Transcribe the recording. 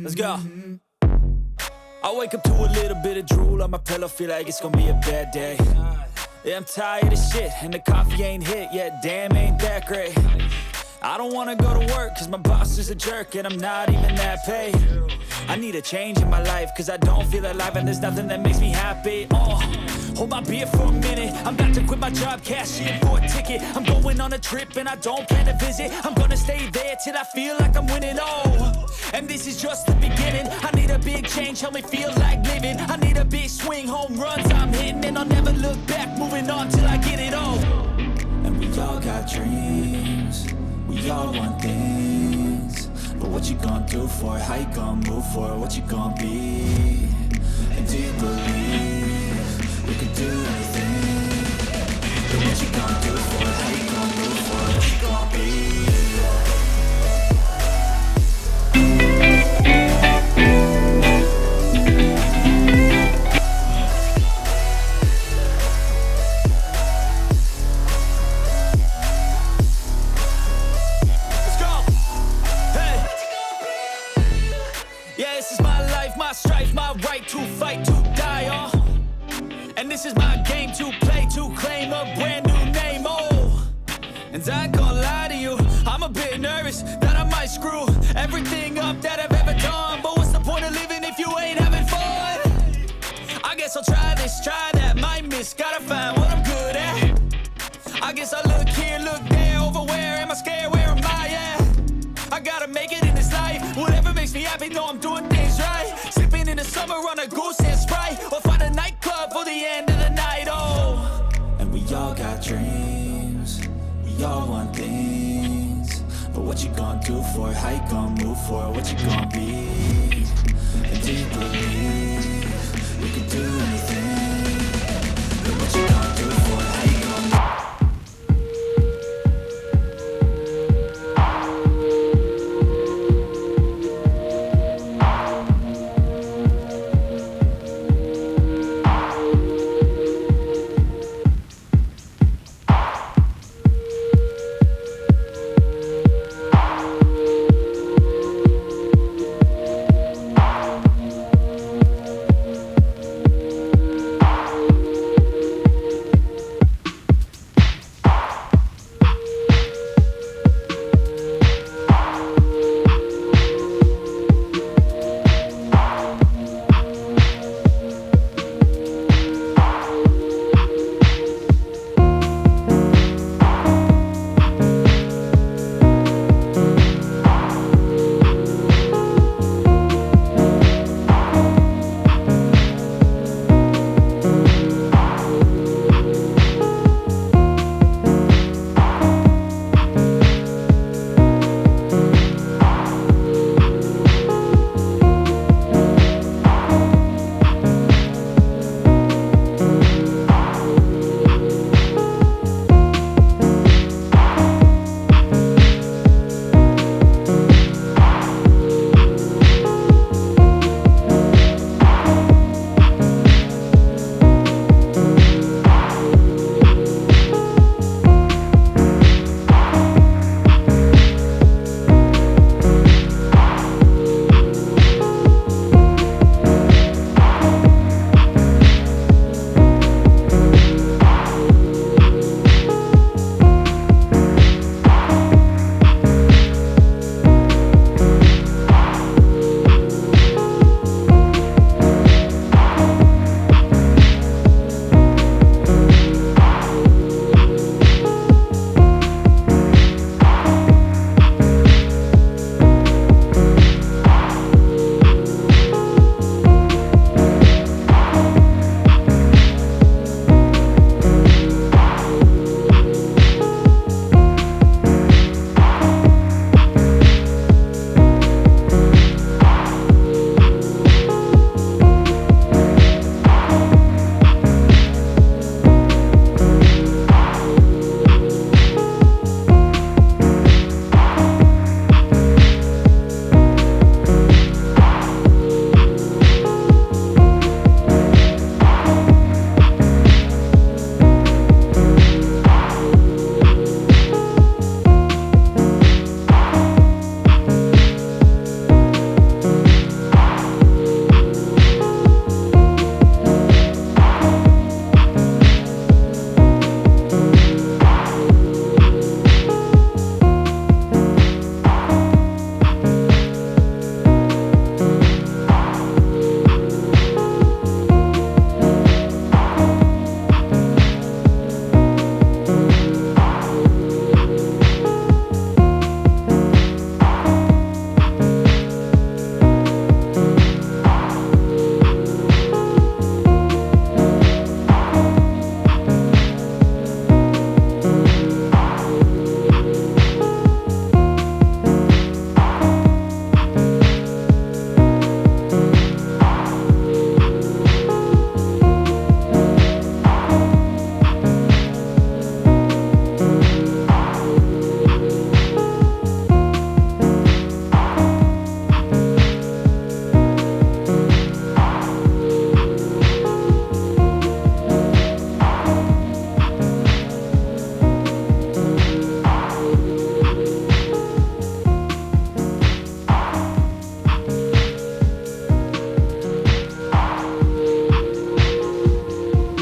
Let's go. I wake up to a little bit of drool on my pillow, feel like it's gonna be a bad day. Yeah, I'm tired of shit, and the coffee ain't hit yet, damn, ain't that great. I don't wanna go to work, cause my boss is a jerk, and I'm not even that paid. I need a change in my life, cause I don't feel alive, and there's nothing that makes me happy. Hold my beer for a minute, I'm about to quit my job, cash in for a ticket. I'm going on a trip, and I don't plan to visit. I'm gonna stay there till I feel like I'm winning, and this is just the beginning. I need a big change, help me feel like living. I need a big swing, home runs I'm hitting, and I'll never look back, moving on till I get it all. And we all got dreams, we all want things, but what you gonna do for it? How you gonna move for it? What you gonna be? And do you believe we can do anything? But what you gonna do for it? How you gonna move for it? What you gonna be? My strife, my right to fight, to die on. And this is my game to play, to claim a brand new name, And I ain't gonna lie to you, I'm a bit nervous that I might screw everything up that I've ever done. But what's the point of living if you ain't having fun? I guess I'll try this, try that, might miss, gotta find what I'm good at. I guess I look here, look there, over where am I scared, where am I at? I gotta make it in this life, whatever makes me happy, know I'm doing things right. Sipping in the summer on a goose and Sprite, or find a nightclub for the end of the night, And we all got dreams, we all want things, but what you gonna do for it? How you gonna move for it? What you gonna be? And do you believe we can do anything?